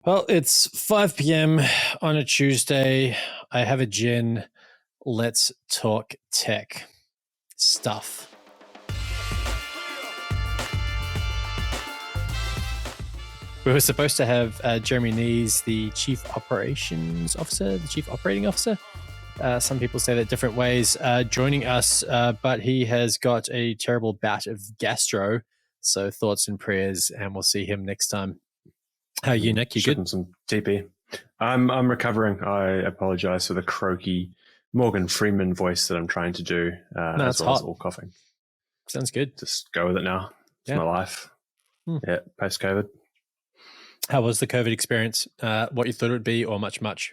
Well, it's 5 p.m. on a Tuesday. I have a gin. Let's talk tech stuff. We were supposed to have Jeremy Nees, the Chief Operations Officer, the Chief Operating Officer. Some people say that different ways, joining us, but he has got a terrible bout of gastro. So thoughts and prayers, and we'll see him next time. How are you, Nick? You good? Some TP. I'm recovering. I apologize for the croaky Morgan Freeman voice that I'm trying to do, as well as all coughing. Sounds good. Just go with it now. It's my life. Yeah, post-COVID. How was the COVID experience? What you thought it would be, or much worse?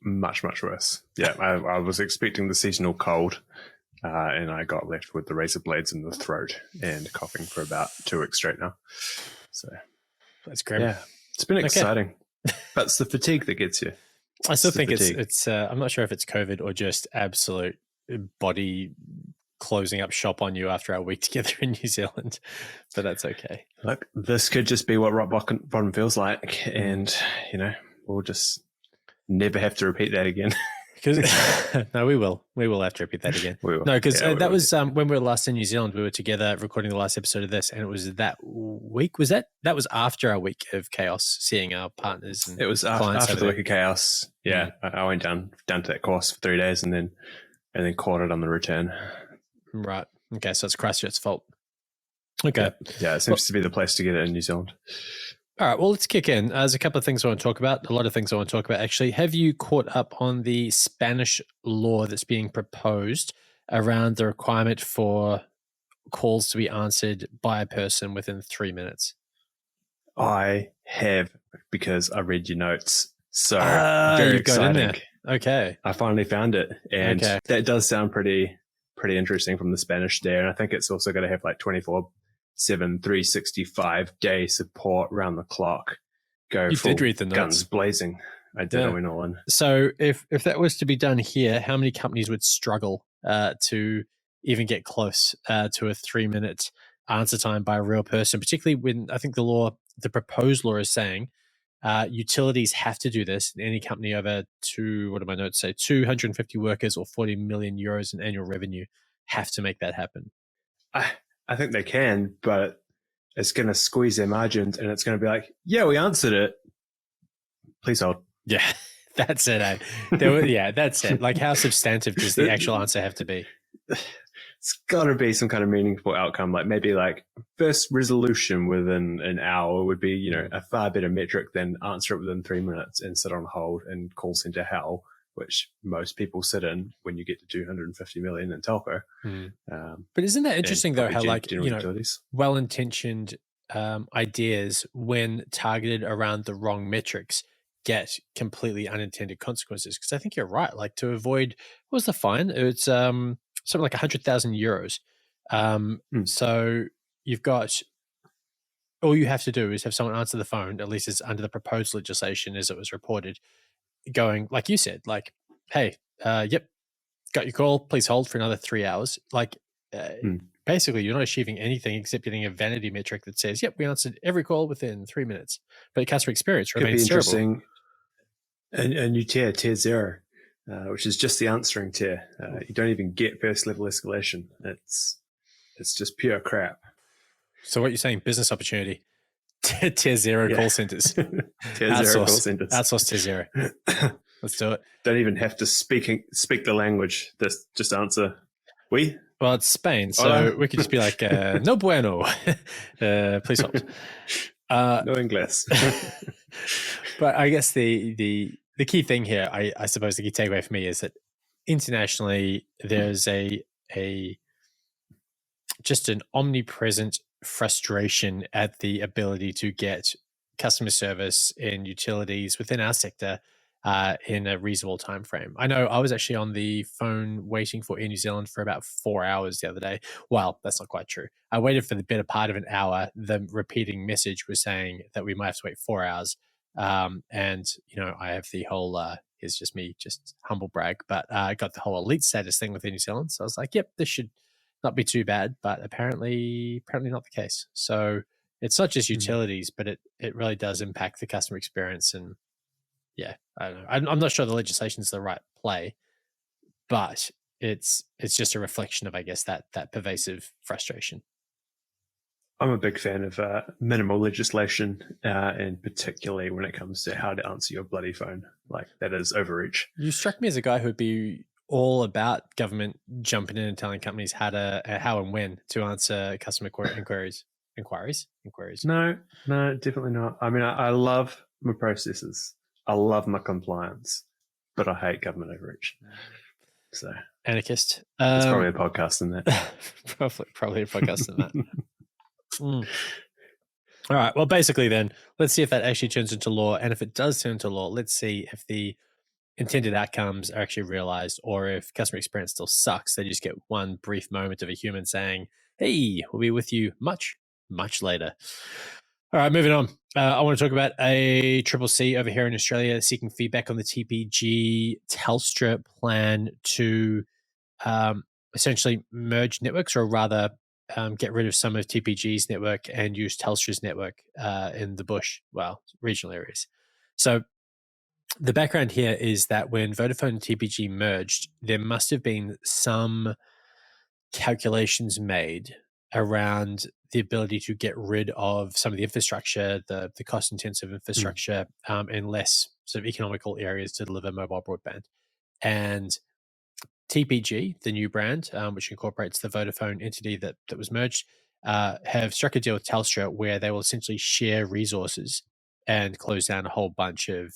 Much worse. Yeah, I was expecting the seasonal cold, and I got left with the razor blades in the throat and coughing for about 2 weeks straight now. So that's grim. Yeah, it's been exciting, but it's the fatigue that gets you. I still think it's. I'm not sure if it's COVID or just absolute body closing up shop on you after our week together in New Zealand, but that's okay. Look, this could just be what rock bottom feels like, and we'll just never have to repeat that again. No, we will. We will have to repeat that again. No, because that was when we were last in New Zealand. We were together recording the last episode of this, and it was that week. Was that was after our week of chaos, seeing our partners and it was after the week of chaos. Yeah, I went down to that course for 3 days, and then caught it on the return. Right. Okay. So it's Christchurch's fault. Okay. Yeah, it seems to be the place to get it in New Zealand. All right, well, let's kick in. There's a couple of things I want to talk about, a lot of things I want to talk about, actually. Have you caught up on the Spanish law that's being proposed around the requirement for calls to be answered by a person within 3 minutes? I have, because I read your notes. So very exciting. Got in there. Okay. I finally found it, and that does sound pretty interesting from the Spanish there. And I think it's also going to have like 24/7, 365-day support round the clock. You did read the notes. Guns blazing. I did. I went all in. So if that was to be done here, how many companies would struggle to even get close to a 3-minute answer time by a real person, particularly when I think the proposed law is saying utilities have to do this. Any company over 250 workers or 40 million euros in annual revenue have to make that happen. I think they can, but it's going to squeeze their margins, and it's going to be like, yeah, we answered it. Please hold. Yeah, that's it. That's it. Like, how substantive does the actual answer have to be? It's got to be some kind of meaningful outcome. Like maybe like first resolution within an hour would be, a far better metric than answer it within 3 minutes and sit on hold and call center hell, which most people sit in when you get to 250 million in telco. But isn't that interesting though, how well-intentioned ideas, when targeted around the wrong metrics, get completely unintended consequences? Because I think you're right. Like, to avoid, what was the fine? It's something like 100,000 euros. So you've got, all you have to do is have someone answer the phone, at least it's under the proposed legislation as it was reported, going, like you said, like, hey, yep, got your call, please hold for another 3 hours. Like, basically, you're not achieving anything except getting a vanity metric that says, yep, we answered every call within 3 minutes. But customer experience remains terrible. Could be interesting. A new tier 0, which is just the answering tier. You don't even get first level escalation. It's just pure crap. So what you're saying, business opportunity. Tier 0 call centers. Tier 0 call centers. Outsource tier 0. Let's do it. Don't even have to speak the language. Just answer. We? Well, it's Spain, so we could just be like, no bueno. Please hold. No English. But I guess the key thing here, I suppose the key takeaway for me is that internationally there's just an omnipresent frustration at the ability to get customer service in utilities within our sector in a reasonable time frame. I know I was actually on the phone waiting for Air New Zealand for about 4 hours the other day. Well, that's not quite true. I waited for the better part of an hour. The repeating message was saying that we might have to wait 4 hours. And I have the whole here's just me, just humble brag, but I got the whole elite status thing with Air New Zealand. So I was like, yep, this should not be too bad, but apparently not the case. So it's not just utilities, but it really does impact the customer experience. And yeah, I don't know. I'm not sure the legislation is the right play, but it's just a reflection of, I guess, that pervasive frustration. I'm a big fan of minimal legislation, and particularly when it comes to how to answer your bloody phone. Like, that is overreach. You struck me as a guy who would be all about government jumping in and telling companies how and when to answer customer inquiries. No, definitely not. I mean, I love my processes. I love my compliance, but I hate government overreach. So Anarchist. It's probably a podcast in that. probably a podcast in that. All right. Well, basically then, let's see if that actually turns into law. And if it does turn into law, let's see if the intended outcomes are actually realized, or if customer experience still sucks. They just get one brief moment of a human saying, hey, we'll be with you much, much later. All right, moving on. I want to talk about a Triple C over here in Australia seeking feedback on the TPG Telstra plan to essentially merge networks, or rather get rid of some of TPG's network and use Telstra's network in the bush, regional areas. So the background here is that when Vodafone and TPG merged, there must have been some calculations made around the ability to get rid of some of the infrastructure, the cost-intensive infrastructure, in less sort of economical areas to deliver mobile broadband. And TPG, the new brand, which incorporates the Vodafone entity that was merged, have struck a deal with Telstra where they will essentially share resources and close down a whole bunch of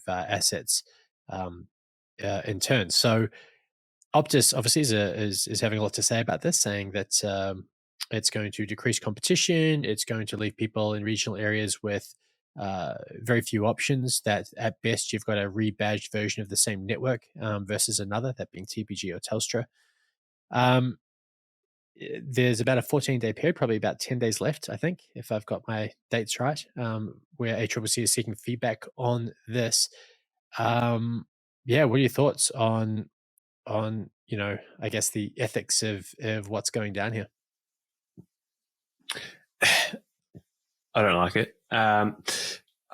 assets in turn. So Optus obviously is having a lot to say about this, saying that it's going to decrease competition. It's going to leave people in regional areas with very few options, that at best you've got a rebadged version of the same network versus another, that being TPG or Telstra. There's about a 14-day period, probably about 10 days left, I think, if I've got my dates right, where ACCC is seeking feedback on this. What are your thoughts on I guess the ethics of what's going down here? I don't like it. I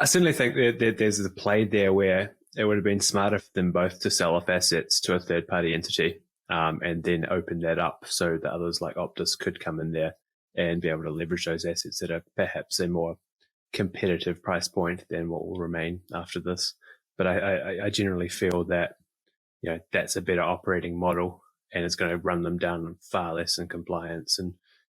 certainly think that there's a play there where it would have been smarter for them both to sell off assets to a third-party entity, and then open that up so that others like Optus could come in there and be able to leverage those assets at a perhaps a more competitive price point than what will remain after this. But I generally feel that that's a better operating model, and it's going to run them down far less in compliance and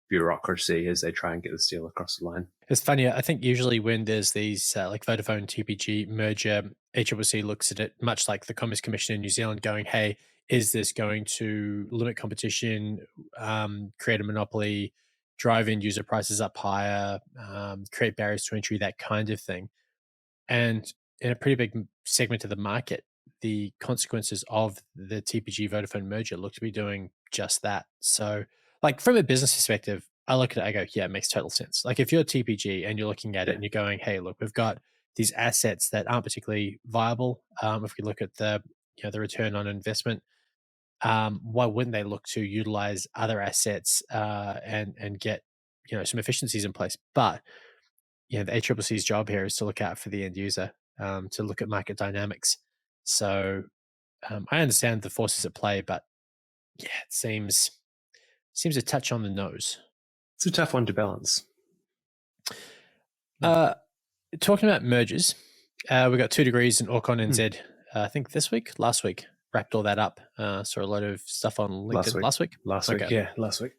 bureaucracy as they try and get this deal across the line. It's funny. I think usually when there's these like Vodafone TPG merger, ACCC looks at it much like the Commerce Commission in New Zealand, going, "Hey, is this going to limit competition, create a monopoly, drive end user prices up higher, create barriers to entry, that kind of thing?" And in a pretty big segment of the market, the consequences of the TPG Vodafone merger look to be doing just that. So, like, from a business perspective, I look at it, I go, yeah, it makes total sense. Like, if you're TPG and you're looking at it and you're going, hey, look, we've got these assets that aren't particularly viable. If we look at the return on investment, why wouldn't they look to utilize other assets and get some efficiencies in place? But the ACCC's job here is to look out for the end user, to look at market dynamics. So I understand the forces at play, but yeah, it seems a touch on the nose. It's a tough one to balance. Talking about mergers, we got 2 degrees in Orcon NZ. I think last week, wrapped all that up. Saw a lot of stuff on LinkedIn last week. Last week.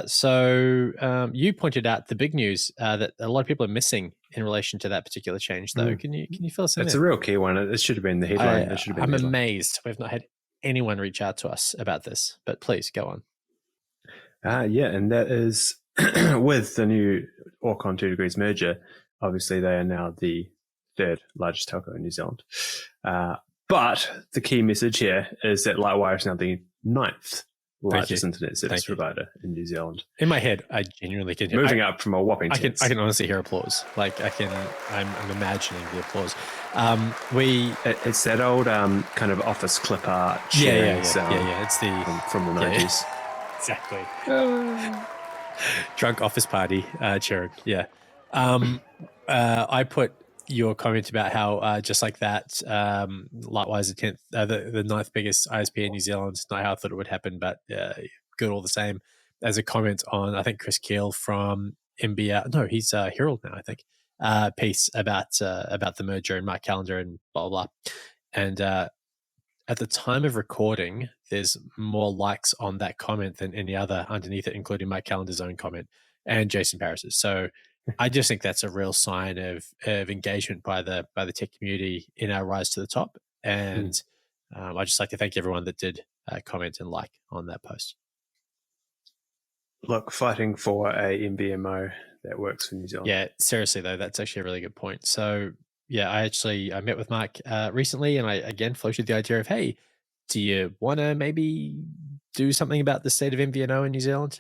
So you pointed out the big news that a lot of people are missing in relation to that particular change, though. Can you fill us in? It's a real key one. It should have been the headline. I'm amazed we've not had anyone reach out to us about this, but please go on. And that is with the new Orcon 2 degrees merger. Obviously, they are now the 3rd largest telco in New Zealand. But the key message here is that Lightwire is now the 9th largest internet service provider in New Zealand. In my head, I genuinely can hear moving up from a whopping 10. I can honestly hear applause. Like I'm imagining the applause. It's that old kind of office clip art. Yeah. It's the from the 90s. Exactly. Drunk office party cheering. Yeah. I put your comment about how just like that, Lightwire is the 10th, the ninth biggest ISP in New Zealand. Not how I thought it would happen, but good all the same. As a comment on, I think Chris Keel from MBR, no, he's Herald now, I think, piece about the merger and Mark Calendar and blah blah blah. And at the time of recording, there's more likes on that comment than any other underneath it, including Mike Calendar's own comment and Jason Paris's. So I just think that's a real sign of engagement by the tech community in our rise to the top. And I'd just like to thank everyone that did comment and like on that post. Look, fighting for a MVMO that works for New Zealand. Yeah, seriously though, that's actually a really good point. So yeah, I met with Mark recently, and I again floated the idea of, hey, do you want to maybe do something about the state of MVNO in New Zealand?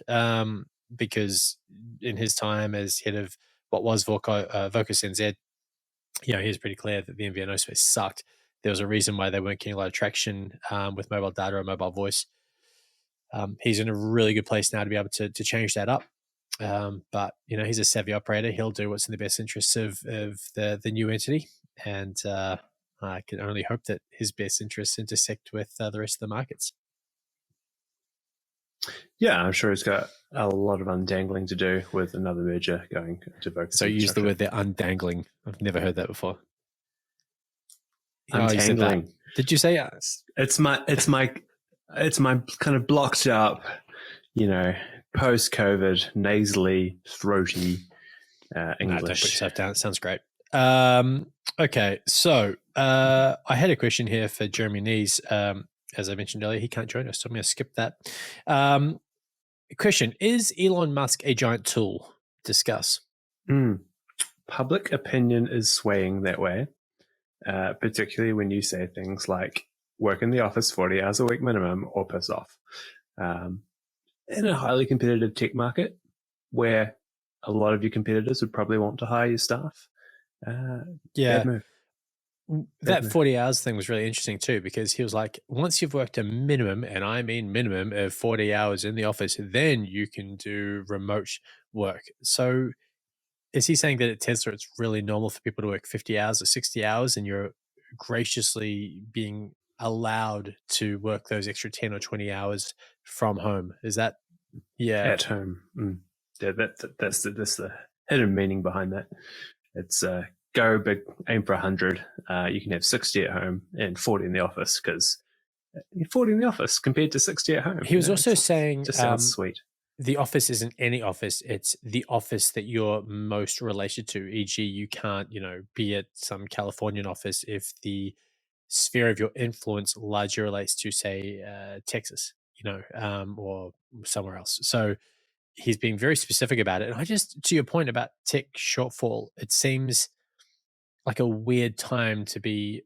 Because in his time as head of what was Vocus NZ, he was pretty clear that the MVNO space sucked. There was a reason why they weren't getting a lot of traction with mobile data or mobile voice. He's in a really good place now to be able to change that up. But he's a savvy operator. He'll do what's in the best interests of the new entity, and I can only hope that his best interests intersect with the rest of the markets. Yeah, I'm sure he's got a lot of undangling to do with another merger going to Vocus. So you use the word there, undangling. I've never heard that before. Untangling. Did you say it's my kind of blocked up, post-COVID, nasally, throaty English. Don't put yourself down. It sounds great. Okay, so I had a question here for Jeremy Nees. As I mentioned earlier, he can't join us, so I'm going to skip that. Question, is Elon Musk a giant tool? Discuss. Public opinion is swaying that way, particularly when you say things like work in the office 40 hours a week minimum or piss off. In a highly competitive tech market where a lot of your competitors would probably want to hire your staff. Bad move. That 40 hours thing was really interesting too, because he was like, once you've worked a minimum, and I mean minimum of 40 hours in the office, then you can do remote work. So is he saying that at Tesla, it's really normal for people to work 50 hours or 60 hours and you're graciously being allowed to work those extra 10 or 20 hours from home? Is that, at home? Yeah, that's the hidden meaning behind that. It's go big, aim for 100. You can have 60 at home and 40 in the office, because 40 in the office compared to 60 at home. He was also saying, just sounds sweet. The office isn't any office. It's the office that you're most related to. E.g., you can't, be at some Californian office if the sphere of your influence largely relates to, say, Texas, or somewhere else. So he's being very specific about it. And to your point about tech shortfall, it seems like a weird time to be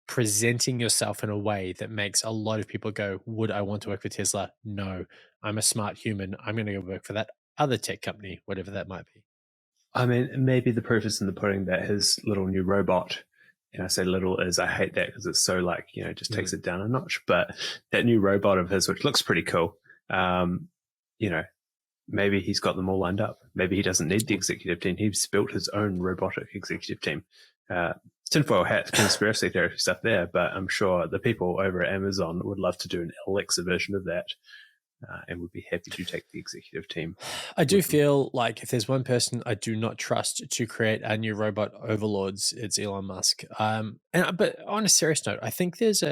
presenting yourself in a way that makes a lot of people go, would I want to work for Tesla? No, I'm a smart human. I'm going to go work for that other tech company, whatever that might be. I mean, maybe the proof is in the pudding that his little new robot, and I say little as I hate that because it's so just takes it down a notch, but that new robot of his, which looks pretty cool, maybe he's got them all lined up. Maybe he doesn't need the executive team. He's built his own robotic executive team. Tinfoil hat conspiracy theory stuff there, but I'm sure the people over at Amazon would love to do an Alexa version of that, and would be happy to take the executive team. I do feel like if there's one person I do not trust to create our new robot overlords, it's Elon Musk. But on a serious note, I think there's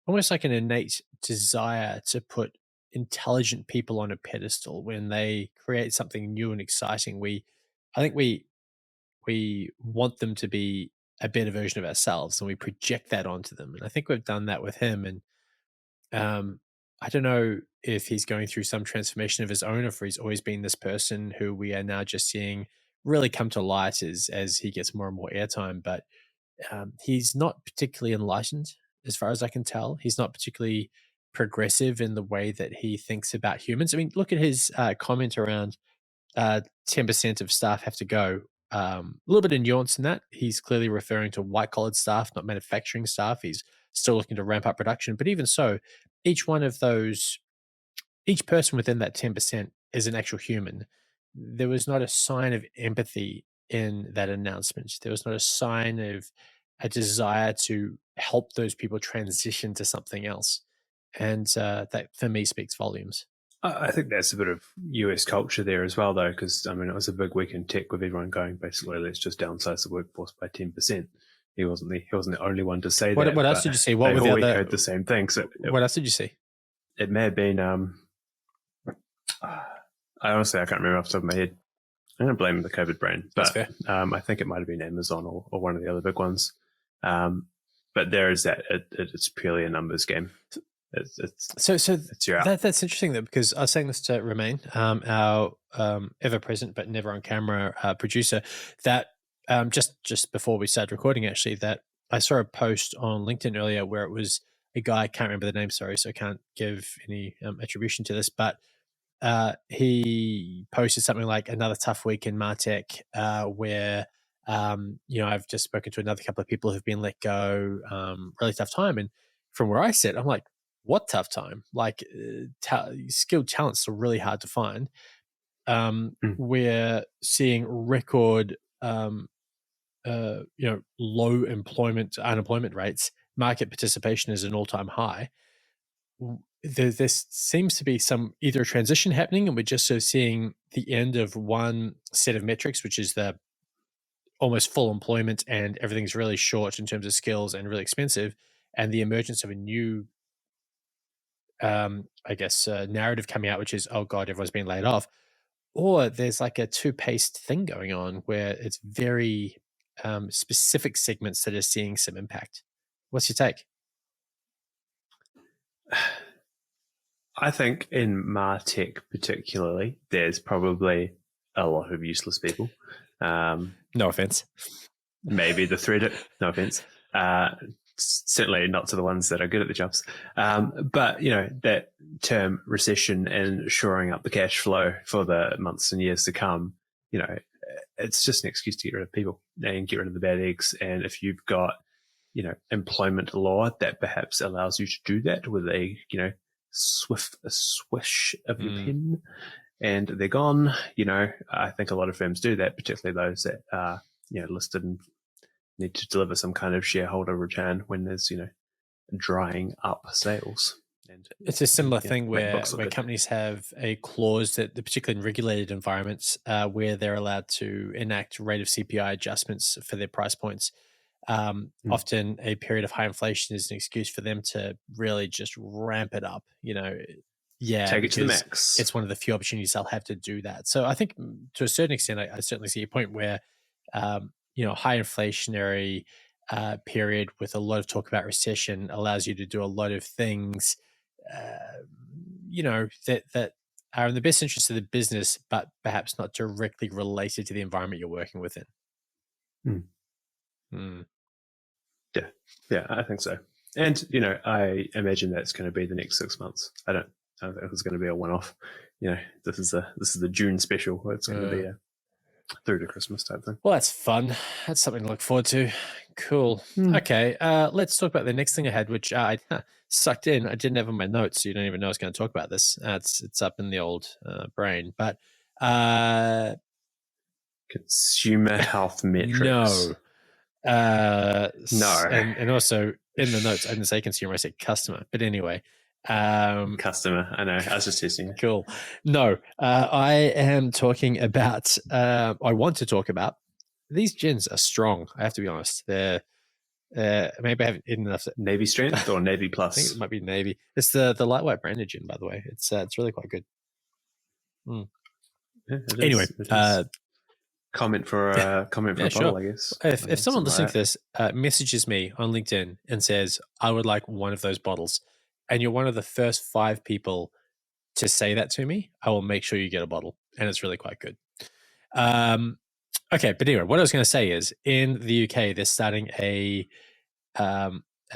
almost like an innate desire to put intelligent people on a pedestal when they create something new and exciting. I think we want them to be a better version of ourselves, and we project that onto them. And I think we've done that with him. And I don't know if he's going through some transformation of his own, or if he's always been this person who we are now just seeing really come to light as he gets more and more airtime. But he's not particularly enlightened, as far as I can tell. He's not particularly progressive in the way that he thinks about humans. I mean, look at his comment around 10% of staff have to go. A little bit of nuance in that. He's clearly referring to white-collared staff, not manufacturing staff. He's still looking to ramp up production. But even so, each person within that 10% is an actual human there was not a sign of empathy in that announcement. There was not a sign of a desire to help those people transition to something else. And that for me speaks volumes. I think that's a bit of US culture there as well, though, because I mean, it was a big week in tech with everyone going basically, let's just downsize the workforce by 10%. He wasn't the only one to say that. What else did you see? What they've were the all other? echoed the same thing. So What else did you see? it may have been. I honestly, I can't remember off the top of my head. I'm going to blame the COVID brain, but I think it might have been Amazon or one of the other big ones. But there is that. It's purely a numbers game. So it's your out. That's interesting though, because I was saying this to Romain, our ever present but never on camera producer, that just before we started recording, actually, that I saw a post on LinkedIn earlier where it was a guy, I can't remember the name, sorry, so I can't give any attribution to this, but he posted something like another tough week in Martech, where I've just spoken to another couple of people who've been let go, really tough time. And from where I sit, I'm like, what tough time? Like skilled talents are really hard to find. We're seeing record, low unemployment rates. Market participation is an all-time high. There seems to be either a transition happening, and we're just sort of seeing the end of one set of metrics, which is the almost full employment, and everything's really short in terms of skills and really expensive, and the emergence of a new, narrative coming out, which is, oh God, everyone's being laid off. Or there's like a two-paced thing going on where it's very specific segments that are seeing some impact. What's your take? I think in Martech particularly, there's probably a lot of useless people. No offense. Maybe the thread. No offense. Certainly not to the ones that are good at the jobs. But, that term recession and shoring up the cash flow for the months and years to come, it's just an excuse to get rid of people and get rid of the bad eggs. And if you've got, employment law that perhaps allows you to do that with a swish of your pen and they're gone, I think a lot of firms do that, particularly those that are, listed and need to deliver some kind of shareholder return when there's, drying up sales. And it's a similar thing where companies have a clause that, particularly in regulated environments, where they're allowed to enact rate of CPI adjustments for their price points. Often a period of high inflation is an excuse for them to really just ramp it up, take it to the max. It's one of the few opportunities they'll have to do that. So I think to a certain extent, I certainly see a point where, high inflationary period with a lot of talk about recession allows you to do a lot of things, that are in the best interest of the business, but perhaps not directly related to the environment you're working within. Yeah, I think so. And, I imagine that's going to be the next 6 months. I don't think it's going to be a one-off. This is the June special. It's going to be a through to Christmas type thing. Well, that's fun. That's something to look forward to. Cool. Okay, let's talk about the next thing I had, which I sucked in. I didn't have in my notes, so you don't even know I was going to talk about this. It's up in the old brain. But consumer health metrics. No. No. And also in the notes, I didn't say consumer, I said customer. But anyway. Customer, I know. I was just testing. Cool. No, I am talking about, I want to talk about, these gins are strong, I have to be honest. They're, maybe I haven't eaten enough. Navy strength or Navy plus? I think it might be Navy. It's the Lightwire branded gin, by the way. It's really quite good. Yeah, anyway, comment for a bottle, I guess. If someone listening to this messages me on LinkedIn and says, I would like one of those bottles, and you're one of the first 5 people to say that to me, I will make sure you get a bottle, and it's really quite good. Okay, but anyway, what I was going to say is, in the UK, they're starting a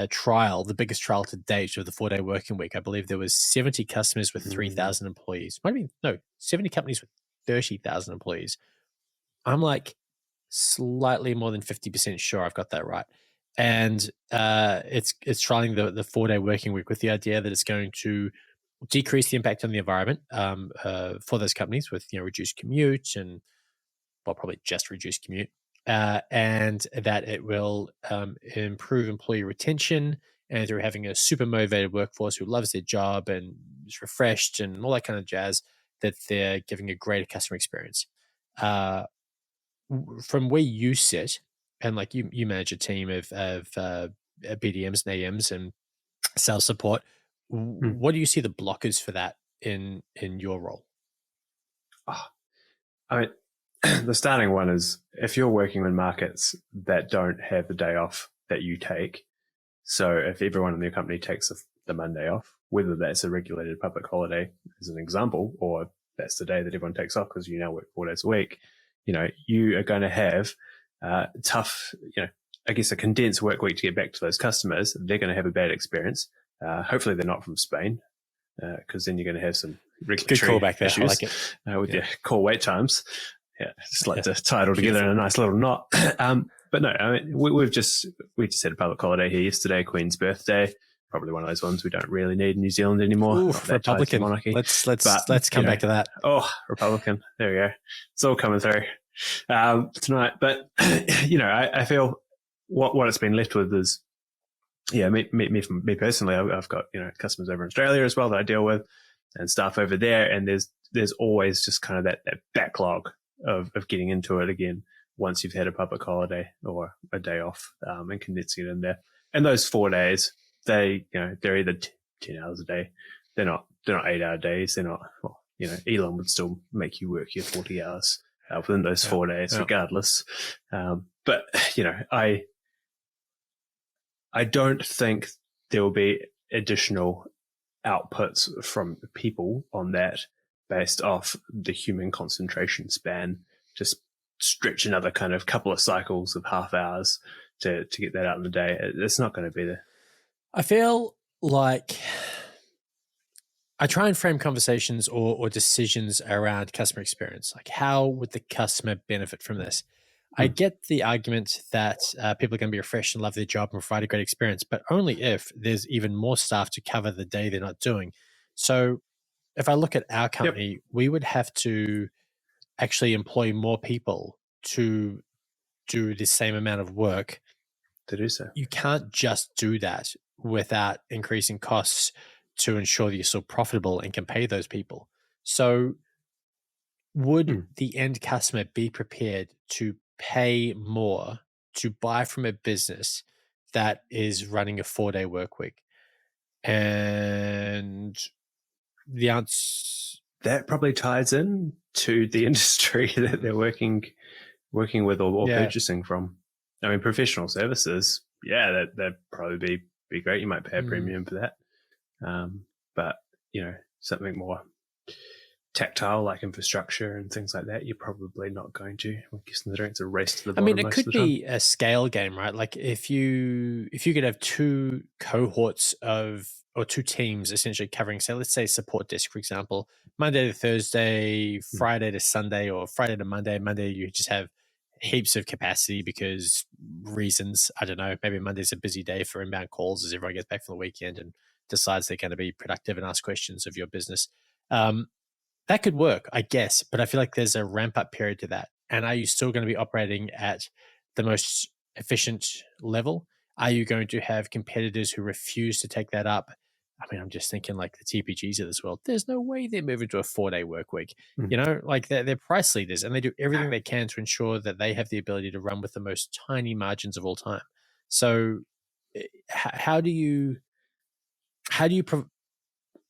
trial, the biggest trial to date of the 4-day working week. I believe there was 70 customers with 3,000 employees. 70 companies with 30,000 employees. I'm like slightly more than 50% sure I've got that right. And it's trialing the 4-day working week with the idea that it's going to decrease the impact on the environment for those companies with reduced commute and well, probably just reduced commute, and that it will improve employee retention and through having a super motivated workforce who loves their job and is refreshed and all that kind of jazz, that they're giving a greater customer experience. Uh, from where you sit, and like you manage a team of BDMs and AMs and sales support, Hmm. what do you see the blockers for that in your role? Oh, I mean, the starting one is if you're working in markets that don't have the day off that you take. So if everyone in your company takes the Monday off, whether that's a regulated public holiday as an example, or that's the day that everyone takes off because you now work 4 days a week, you are going to have tough, I guess a condensed work week to get back to those customers. They're going to have a bad experience. Hopefully they're not from Spain, because then you're going to have some Good regulatory callback there. I issues like it. with Yeah. your call wait times. Yeah, just like Yeah. to tie it all together in a nice little knot. But no, I mean, we just had a public holiday here yesterday, Queen's birthday. Probably one of those ones we don't really need in New Zealand anymore. Ooh, Not that tied to Republican. monarchy. Let's come back to that. Oh, Republican. There we go. It's all coming through tonight. But I feel what it's been left with is, me personally. I've got customers over in Australia as well that I deal with, and staff over there, and there's always just kind of that backlog of getting into it again once you've had a public holiday or a day off, and condensing it in there. And those 4 days, they're either 10 hours a day. They're not 8-hour days. They're not, Elon would still make you work your 40 hours within those 4 days, regardless. But, I don't think there will be additional outputs from people on that based off the human concentration span. Just stretch another kind of couple of cycles of half hours to get that out in the day. It's not going to be there. I feel like I try and frame conversations or decisions around customer experience. Like, how would the customer benefit from this? I get the argument that people are going to be refreshed and love their job and provide a great experience, but only if there's even more staff to cover the day they're not doing. So if I look at our company, we would have to actually employ more people to do the same amount of work. To do so. You can't just do that without increasing costs to ensure that you're still profitable and can pay those people. So would the end customer be prepared to pay more to buy from a business that is running a 4-day work week? And the answer, that probably ties in to the industry that they're working with or purchasing from. I mean, professional services, that'd probably be great. You might pay a premium for that. But, something more tactile like infrastructure and things like that, you're probably not going to, considering it's a race to the bottom. I mean, it could be a scale game, right? Like if you could have two cohorts or two teams essentially covering, say, let's say support desk, for example, Monday to Thursday, Friday to Sunday, or Friday to Monday. Monday, you just have heaps of capacity because reasons. I don't know. Maybe Monday's a busy day for inbound calls as everyone gets back from the weekend and decides they're going to be productive and ask questions of your business. That could work, I guess, but I feel like there's a ramp up period to that. And are you still going to be operating at the most efficient level? Are you going to have competitors who refuse to take that up? I mean, I'm just thinking like the TPGs of this world. There's no way they're moving to a 4-day work week. Like they're price leaders and they do everything they can to ensure that they have the ability to run with the most tiny margins of all time. So how do you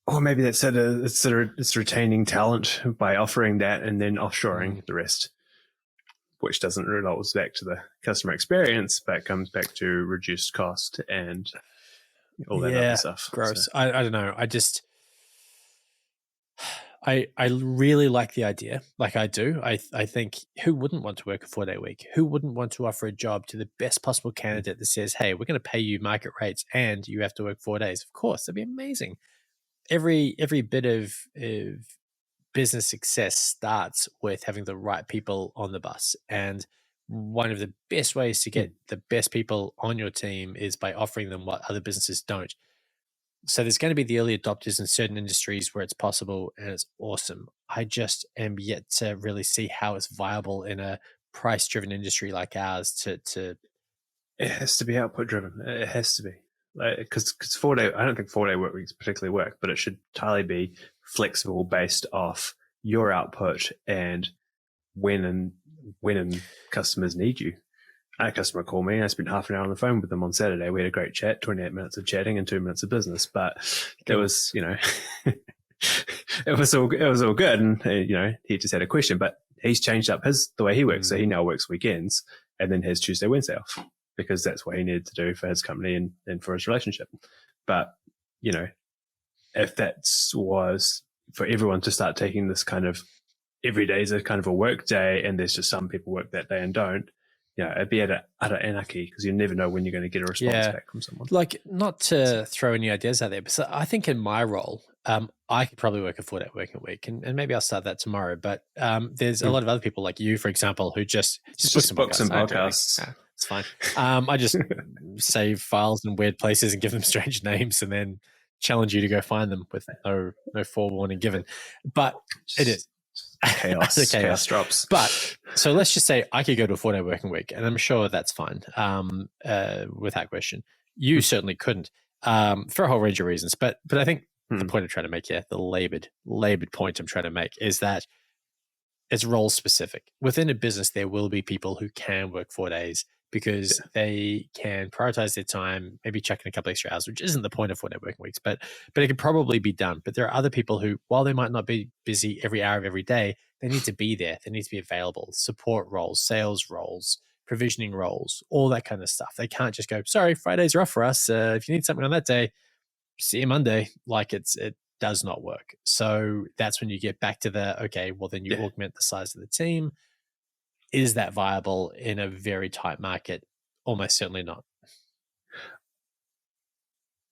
or maybe that's it's retaining talent by offering that and then offshoring the rest, which doesn't result back to the customer experience, but comes back to reduced cost and all that other stuff. Gross. So. I don't know. I really like the idea. Like I do. I think who wouldn't want to work a 4-day week? Who wouldn't want to offer a job to the best possible candidate that says, hey, we're going to pay you market rates and you have to work 4 days? Of course, that'd be amazing. Every bit of business success starts with having the right people on the bus. And one of the best ways to get the best people on your team is by offering them what other businesses don't. So there's going to be the early adopters in certain industries where it's possible and it's awesome. I just am yet to really see how it's viable in a price-driven industry like ours to It has to be output driven. It has to be. Because 4-day, I don't think 4-day work weeks particularly work, but it should entirely be flexible based off your output and when customers need you. I had a customer call me. I spent half an hour on the phone with them on Saturday. We had a great chat, 28 minutes of chatting and 2 minutes of business. But it was, it was all good. And he just had a question. But he's changed up the way he works. So he now works weekends and then has Tuesday, Wednesday off because that's what he needed to do for his company and for his relationship. But if that was for everyone to start taking this kind of every day is a kind of a work day, and there's just some people work that day and don't. It'd be utter anarchy because you never know when you're going to get a response back from someone. Like, not to throw any ideas out there, but so I think in my role, I could probably work a 4-day working week, and maybe I'll start that tomorrow. But there's a lot of other people like you, for example, who just book some podcasts. It's fine. I just save files in weird places and give them strange names, and then challenge you to go find them with no forewarning given. But it is. Chaos drops. But so let's just say I could go to a 4-day working week, and I'm sure that's fine without question. You certainly couldn't for a whole range of reasons. But I think the point I'm trying to make here, the labored point I'm trying to make, is that it's role specific. Within a business, there will be people who can work 4 days because they can prioritize their time, maybe chuck in a couple extra hours, which isn't the point of 4-day working weeks, but it can probably be done. But there are other people who, while they might not be busy every hour of every day, they need to be there. They need to be available. Support roles, sales roles, provisioning roles, all that kind of stuff. They can't just go, sorry, Fridays are off for us. If you need something on that day, see you Monday. Like it does not work. So that's when you get back to okay, well then you augment the size of the team. Is that viable in a very tight market? Almost certainly not.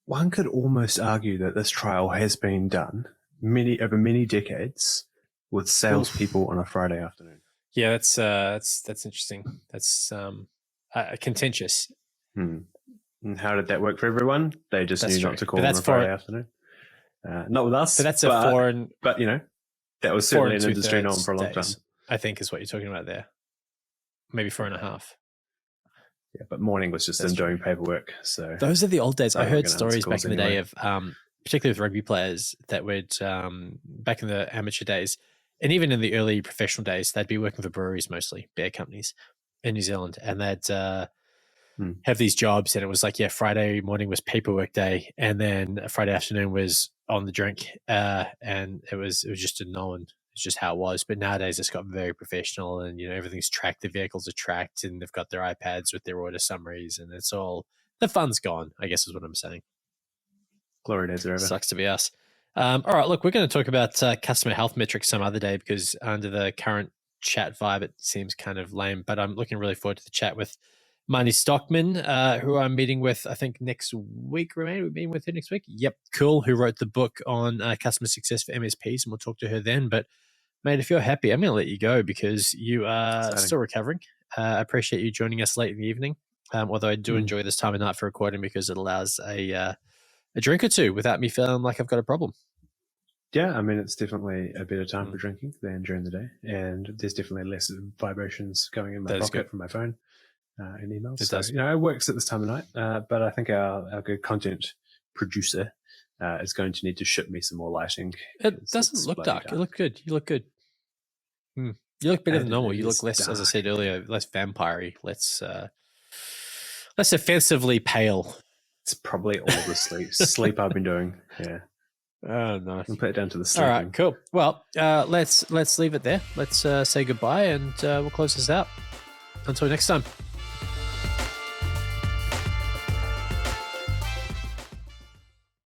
One could almost argue that this trial has been done over many decades with salespeople on a Friday afternoon. Yeah, that's interesting. That's contentious. And how did that work for everyone? They just knew not to call on a Friday afternoon. Not with us. But that's a foreign. But that was certainly an industry norm for a long time. I think is what you're talking about there. Maybe 4.5. Yeah, but morning was just them doing paperwork. So those are the old days. I heard stories back in the day of, particularly with rugby players that would, back in the amateur days, and even in the early professional days, they'd be working for breweries mostly, beer companies in New Zealand, and they'd have these jobs, and it was like, Friday morning was paperwork day, and then Friday afternoon was on the drink, and it was just a known. It's just how it was. But nowadays it's got very professional, and everything's tracked. The vehicles are tracked, and they've got their iPads with their order summaries, and it's all, the fun's gone, I guess is what I'm saying. Glory days are over. Sucks to be us. All right, look, we're going to talk about customer health metrics some other day, because under the current chat vibe, it seems kind of lame, but I'm looking really forward to the chat with Marnie Stockman, who I'm meeting with, I think, next week. We're meeting with her next week. Yep, cool. Who wrote the book on customer success for MSPs, and we'll talk to her then. But mate, if you're happy, I'm going to let you go because you are still recovering. I appreciate you joining us late in the evening. Although I do enjoy this time of night for recording because it allows a drink or two without me feeling like I've got a problem. Yeah, I mean, it's definitely a better time for drinking than during the day. And there's definitely less vibrations going in my pocket from my phone and emails. It works at this time of night. But I think our good content producer is going to need to ship me some more lighting. It doesn't look dark. You look good. You look good. You look better than normal. You look less, as I said earlier, less vampire-y, less offensively pale. It's probably all the sleep I've been doing. Yeah. Oh, nice. I'll put it down to the sleep. All right, cool. Well, let's leave it there. Let's say goodbye, and we'll close this out. Until next time.